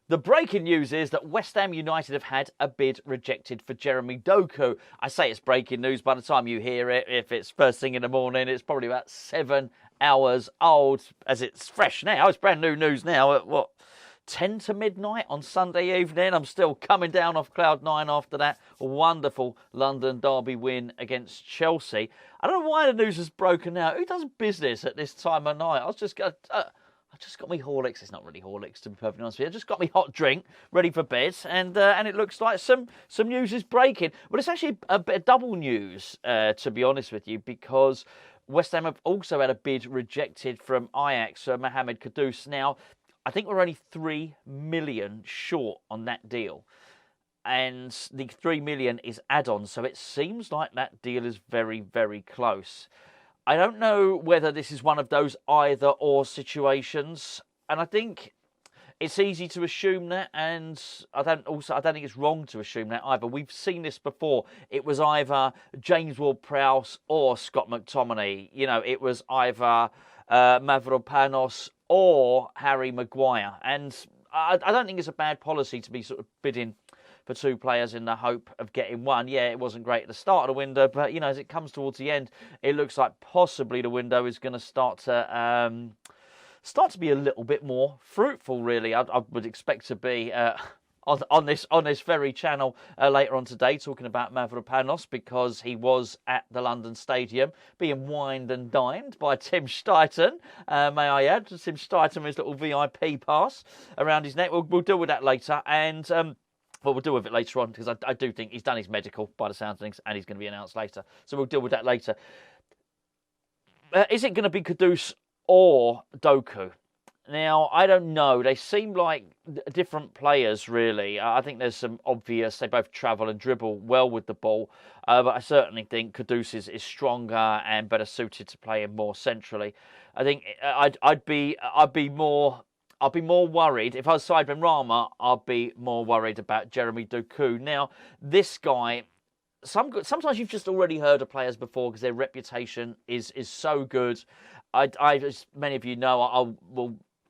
The breaking news is that West Ham United have had a bid rejected for Jérémy Doku. I say it's breaking news by the time you hear it. If it's first thing in the morning, it's probably about 7 hours old as it's fresh now. It's brand new news now at 10 to midnight on Sunday evening. I'm still coming down off cloud 9 after that wonderful London derby win against Chelsea. I don't know why the news has broken now. Who does business at this time of night? I just got me Horlicks. It's not really Horlicks, to be perfectly honest with you. I just got me hot drink ready for bed, and it looks like some news is breaking. But it's actually a bit of double news, to be honest with you, because West Ham have also had a bid rejected from Ajax for Mohammed Kudus. Now, I think we're only 3 million short on that deal. And the 3 million is add-on, so it seems like that deal is very, very close. I don't know whether this is one of those either-or situations, and I think it's easy to assume that, and I don't think it's wrong to assume that either. We've seen this before. It was either James Ward-Prowse or Scott McTominay. You know, it was either Mavropanos or Harry Maguire, and I don't think it's a bad policy to be sort of bidding for 2 players in the hope of getting one. Yeah, it wasn't great at the start of the window, but, you know, as it comes towards the end, it looks like possibly the window is going to start to be a little bit more fruitful, really. I would expect to be on this very channel later on today talking about Mavropanos, because he was at the London Stadium being wined and dined by Tim Steidten, may I add. Tim Steidten with his little VIP pass around his neck. We'll deal with that later, and well, we'll deal with it later on, because I do think he's done his medical by the sound of things, and he's going to be announced later. So we'll deal with that later. Is it going to be Kudus or Doku? Now, I don't know. They seem like different players, really. I think there's some obvious. They both travel and dribble well with the ball, but I certainly think Kudus is stronger and better suited to playing more centrally. I think I'd be more worried if I was Said Benrahma. I'd be more worried about Jérémy Doku. Now, this guy. Sometimes you've just already heard of players before because their reputation is so good. As many of you know,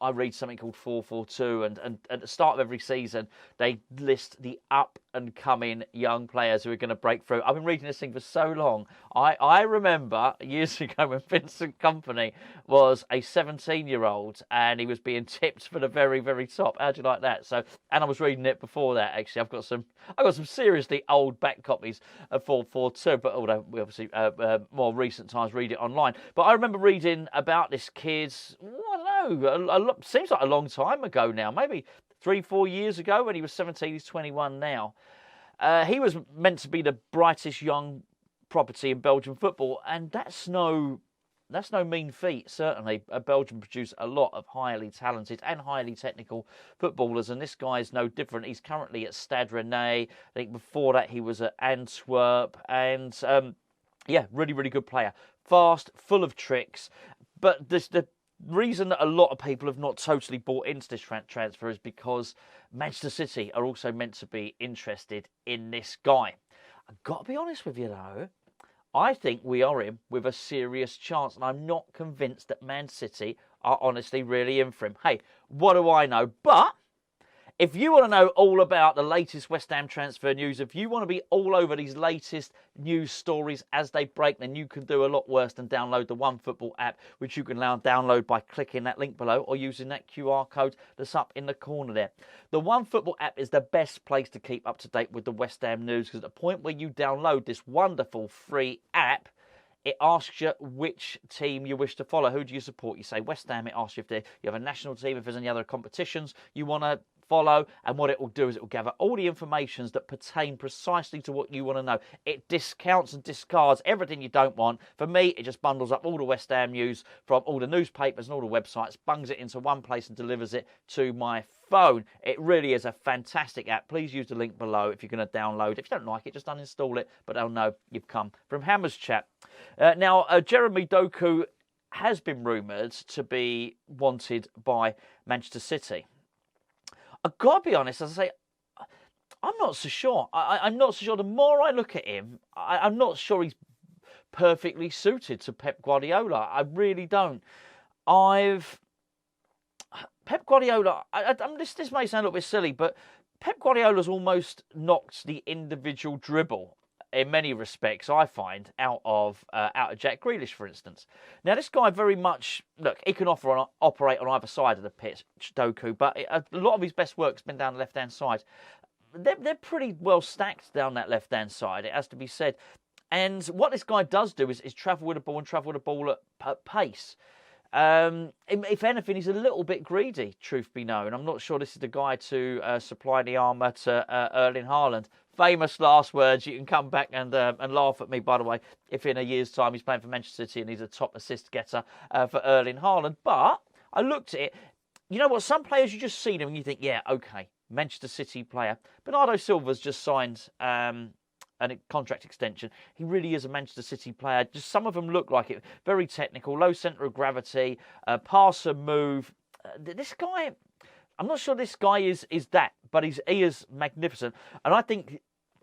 I read something called 442, and at the start of every season, they list the up-and-coming young players who are going to break through. I've been reading this thing for so long. I remember years ago when Vincent Kompany was a 17-year-old, and he was being tipped for the very, very top. How'd you like that? So, and I was reading it before that, actually. I've got some seriously old back copies of 442, but although we obviously, more recent times, read it online. But I remember reading about this kid, I don't know, seems like a long time ago now, maybe 3-4 years ago when he was 17. He's 21 now. He was meant to be the brightest young property in Belgian football, and that's no mean feat, certainly. Belgium produce a lot of highly talented and highly technical footballers, and this guy is no different. He's currently at Stade Rennais. I think before that he was at Antwerp, and really, really good player. Fast, full of tricks, but the reason that a lot of people have not totally bought into this transfer is because Manchester City are also meant to be interested in this guy. I've got to be honest with you, though. I think we are in with a serious chance, and I'm not convinced that Man City are honestly really in for him. Hey, what do I know? But if you want to know all about the latest West Ham transfer news, if you want to be all over these latest news stories as they break, then you can do a lot worse than download the OneFootball app, which you can now download by clicking that link below or using that QR code that's up in the corner there. The OneFootball app is the best place to keep up to date with the West Ham news, because at the point where you download this wonderful free app, it asks you which team you wish to follow. Who do you support? You say West Ham. It asks you if you have a national team, if there's any other competitions you want to follow, and what it will do is it will gather all the informations that pertain precisely to what you want to know. It discounts and discards everything you don't want. For me, it just bundles up all the West Ham news from all the newspapers and all the websites, bungs it into one place and delivers it to my phone. It really is a fantastic app. Please use the link below if you're going to download it. If you don't like it, just uninstall it, but they'll know you've come from Hammer's Chat. Now, Jérémy Doku has been rumoured to be wanted by Manchester City. I've got to be honest, as I say, I'm not so sure. I'm not so sure. The more I look at him, I'm not sure he's perfectly suited to Pep Guardiola. I really don't. Pep Guardiola, this may sound a little bit silly, but Pep Guardiola's almost knocked the individual dribble in many respects, I find, out of Jack Grealish, for instance. Now, this guy very much, look, he can operate on either side of the pitch, Doku, but a lot of his best work's been down the left-hand side. They're pretty well stacked down that left-hand side, it has to be said. And what this guy does do is travel with the ball and travel with the ball at pace. If anything, he's a little bit greedy, truth be known. I'm not sure this is the guy to supply the armour to Erling Haaland. Famous last words. You can come back and laugh at me, by the way, if in a year's time he's playing for Manchester City and he's a top assist getter for Erling Haaland. But I looked at it. You know what? Some players, you just see them and you think, yeah, okay, Manchester City player. Bernardo Silva's just signed a contract extension. He really is a Manchester City player. Just some of them look like it. Very technical, low centre of gravity, pass and move. This guy, I'm not sure this guy is that, but he is magnificent. And I think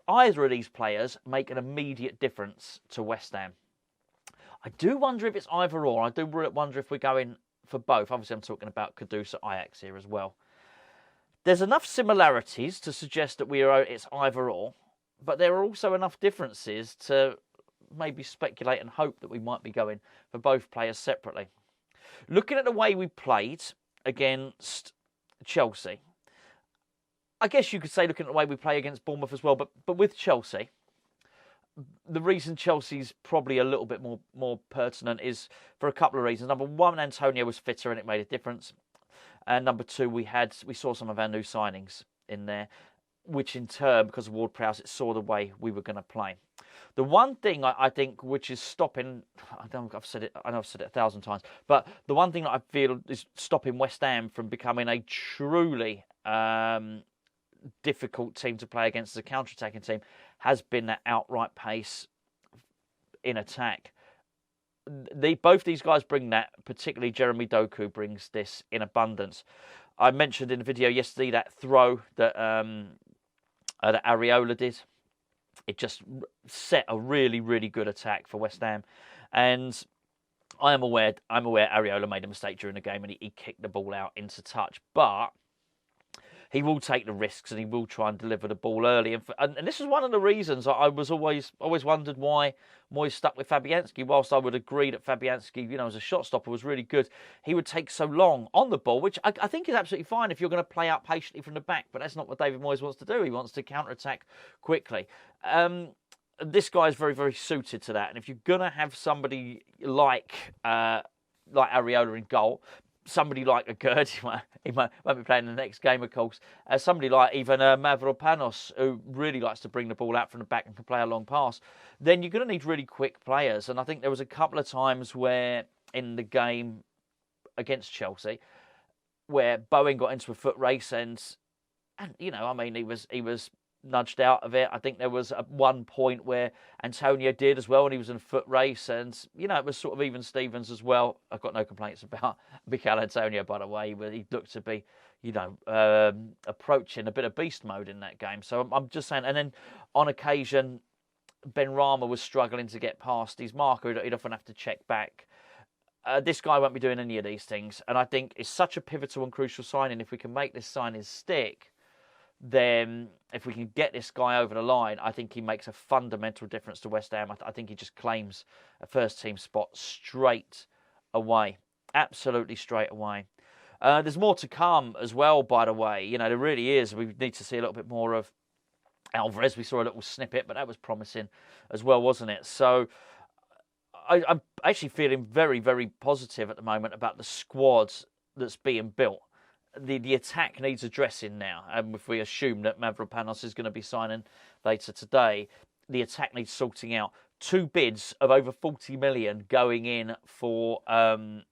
either of these players make an immediate difference to West Ham. I do wonder if it's either or. I do wonder if we're going for both. Obviously, I'm talking about Kudus at Ajax here as well. There's enough similarities to suggest that it's either or. But there are also enough differences to maybe speculate and hope that we might be going for both players separately. Looking at the way we played against Chelsea, I guess you could say looking at the way we play against Bournemouth as well, but with Chelsea, the reason Chelsea's probably a little bit more pertinent is for a couple of reasons. Number one, Antonio was fitter and it made a difference. And number two, we saw some of our new signings in there, which in turn, because of Ward-Prowse, it saw the way we were going to play. The one thing I think which is stopping, I know I've said it 1,000 times, but the one thing that I feel is stopping West Ham from becoming a truly difficult team to play against as a counter-attacking team has been that outright pace in attack. Both these guys bring that, particularly Jérémy Doku brings this in abundance. I mentioned in the video yesterday that throw that Areola did. It just set a really, really good attack for West Ham. And I'm aware Areola made a mistake during the game and he kicked the ball out into touch. But he will take the risks and he will try and deliver the ball early. And this is one of the reasons I was always wondered why Moyes stuck with Fabianski. Whilst I would agree that Fabianski, as a shot stopper was really good, he would take so long on the ball, which I think is absolutely fine if you're going to play out patiently from the back. But that's not what David Moyes wants to do. He wants to counter-attack quickly. This guy is very, very suited to that. And if you're going to have somebody like Areola in goal, somebody like a Gerd, he won't be playing in the next game, of course. Somebody like even Mavropanos, who really likes to bring the ball out from the back and can play a long pass, then you're going to need really quick players. And I think there was a couple of times where in the game against Chelsea, where Bowen got into a foot race and he was nudged out of it. I think there was one point where Antonio did as well, and he was in a foot race, and it was sort of even Stevens as well. I've got no complaints about Mikel Antonio, by the way, but he looked to be, approaching a bit of beast mode in that game. So I'm just saying. And then on occasion, Ben Rama was struggling to get past his marker. He'd often have to check back. This guy won't be doing any of these things, and I think it's such a pivotal and crucial signing. If we can make this signing stick, then if we can get this guy over the line, I think he makes a fundamental difference to West Ham. I think he just claims a first-team spot straight away. Absolutely straight away. There's more to come as well, by the way. There really is. We need to see a little bit more of Alvarez. We saw a little snippet, but that was promising as well, wasn't it? So I'm actually feeling very, very positive at the moment about the squad that's being built. The attack needs addressing now, and if we assume that Mavropanos is going to be signing later today, the attack needs sorting out. 2 bids of over 40 million going in for Doku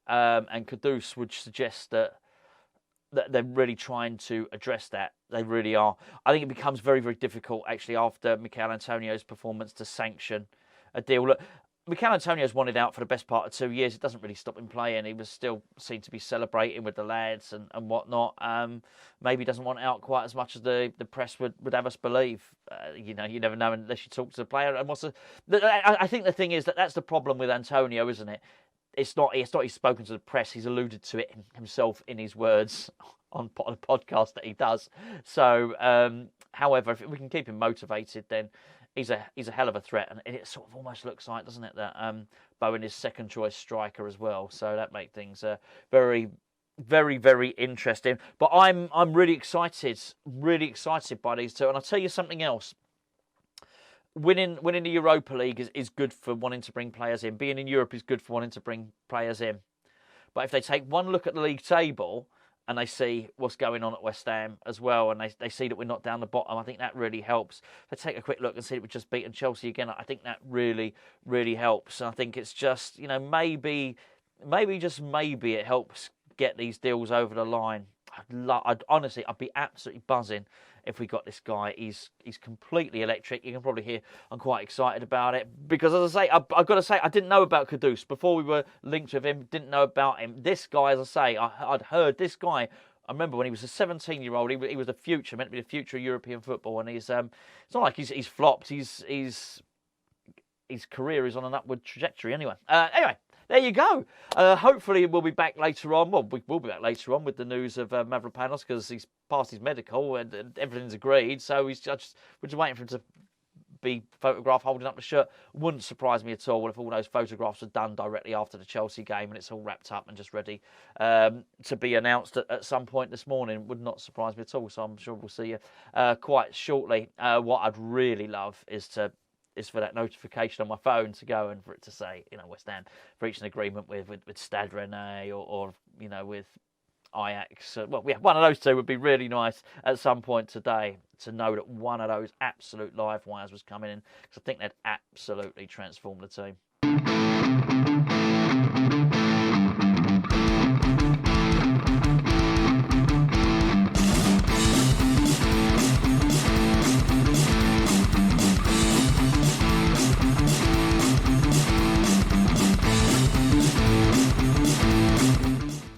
and Kudus would suggest that they're really trying to address that. They really are. I think it becomes very, very difficult actually after Mikel Antonio's performance to sanction a deal. Look, Mikel Antonio's wanted out for the best part of 2 years. It doesn't really stop him playing. He was still seen to be celebrating with the lads and whatnot. Maybe he doesn't want out quite as much as the press would have us believe. You never know unless you talk to the player. And I think the thing is that's the problem with Antonio, isn't it? it's not he's spoken to the press. He's alluded to it himself in his words on a podcast that he does. So, however, if we can keep him motivated, then he's a hell of a threat, and it sort of almost looks like, doesn't it, that Bowen is second choice striker as well. So that makes things very, very, very interesting. But I'm really excited by these two. And I'll tell you something else. Winning the Europa League is good for wanting to bring players in. Being in Europe is good for wanting to bring players in. But if they take one look at the league table and they see what's going on at West Ham as well, and they see that we're not down the bottom, I think that really helps. If they take a quick look and see that we've just beaten Chelsea again, I think that really, really helps. And I think it's just, maybe it helps get these deals over the line. Honestly, I'd be absolutely buzzing if we got this guy. He's completely electric. You can probably hear I'm quite excited about it because, as I say, I've got to say, I didn't know about Kudus before we were linked with him. Didn't know about him. This guy, as I say, I'd heard this guy. I remember when he was a 17-year-old, he was the future, meant to be the future of European football, and it's not like he's flopped. His career is on an upward trajectory. Anyway. There you go. Hopefully we'll be back later on. Well, we will be back later on with the news of Mavropanos because he's passed his medical and everything's agreed. So we're just waiting for him to be photographed holding up the shirt. Wouldn't surprise me at all if all those photographs are done directly after the Chelsea game and it's all wrapped up and just ready to be announced at some point this morning. Would not surprise me at all. So I'm sure we'll see you quite shortly. What I'd really love is for that notification on my phone to go and for it to say, West Ham reached an agreement with Stade Rennes or with Ajax. One of those two would be really nice at some point today to know that one of those absolute live wires was coming in because I think they'd absolutely transform the team.